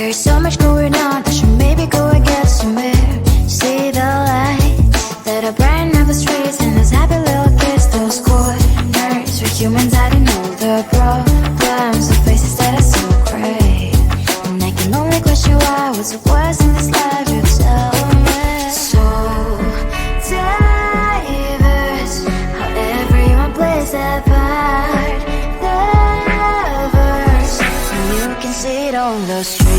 There's so much going on, I should maybe go and get some air. See the lights that are brighten up the streets, and those happy little kids, those corners where humans hiding all the problems, the faces that are so gray. And I can only question why, what's the worst in this life, you tell me. So diverse, how everyone plays their part. The verse, and you can see it on the streets.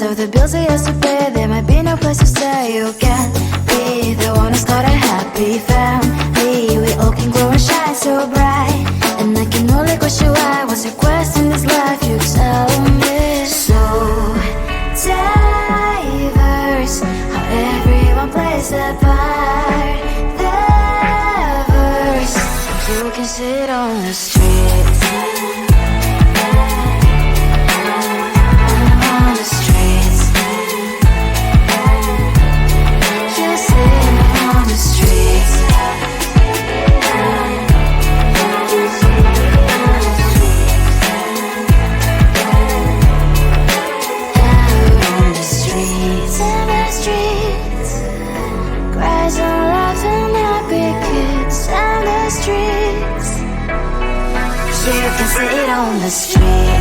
Of the bills I used to pay, there might be no place to stay. You can't be the one who's got a happy family. We all can grow and shine so bright, and I can only question why. What's your quest in this life, you tell me. So diverse, how everyone plays their part. The verse, you can sit on the streets. You can sit on the streets. On the streets. On the streets.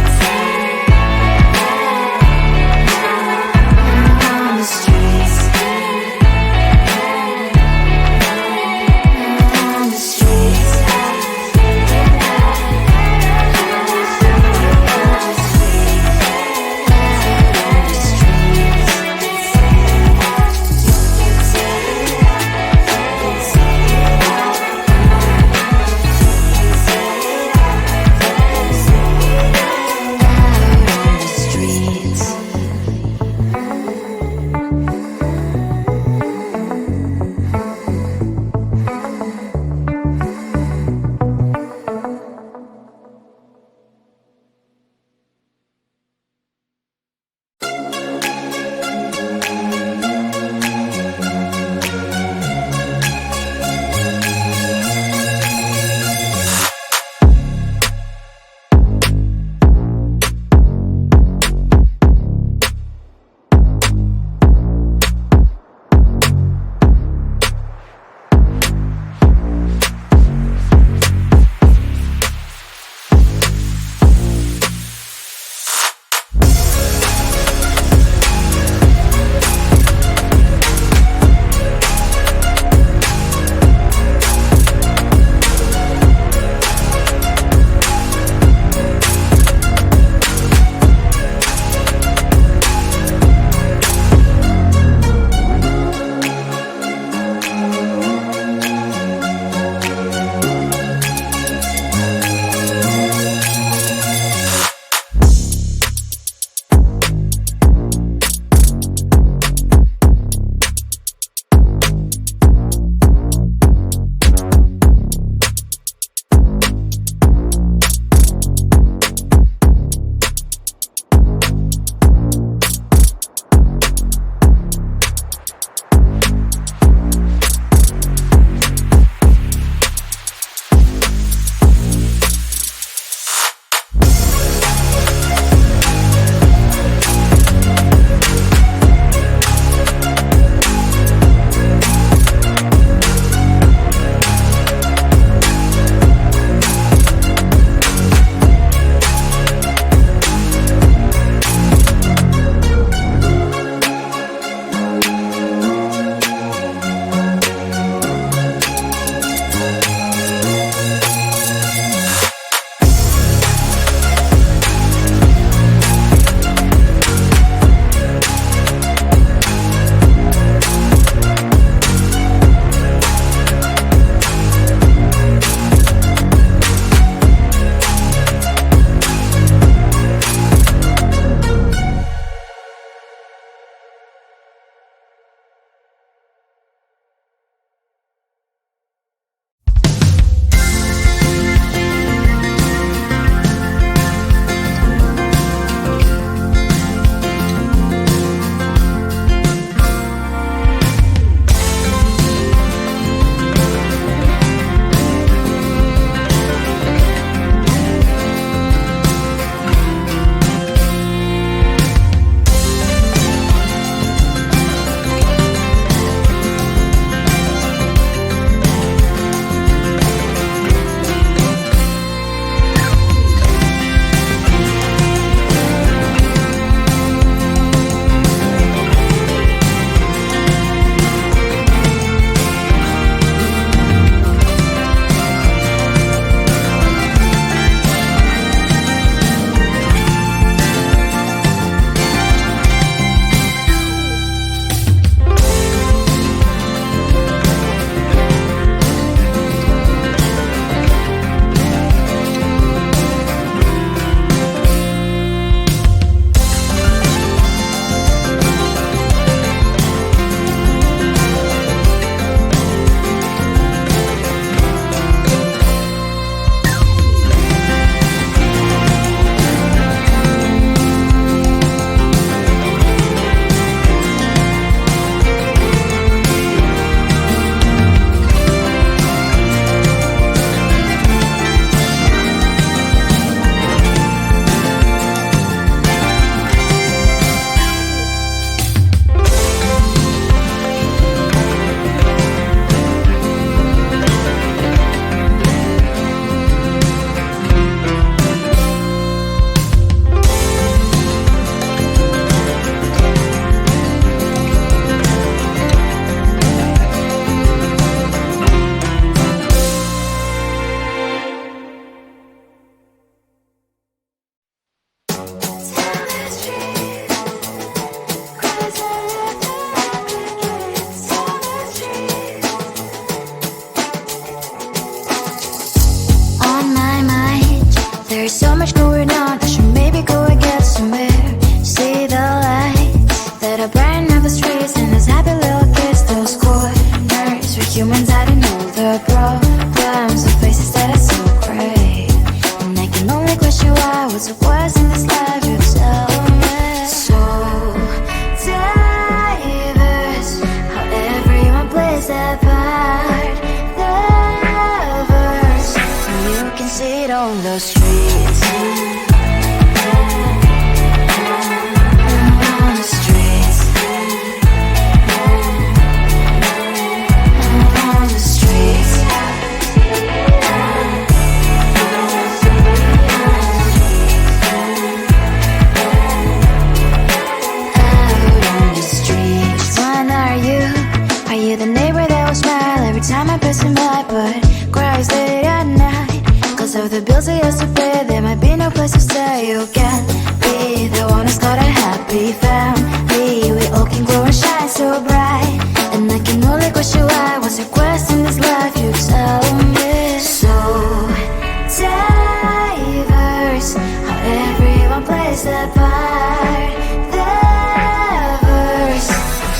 start the verse.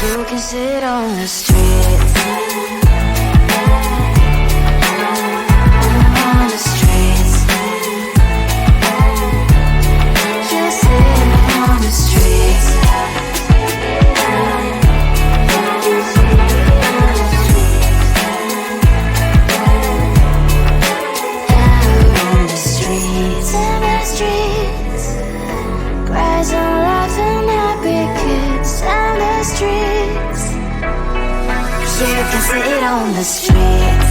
You can sit on the streets. On the streets. You sit on the streets. You can sit on the streets.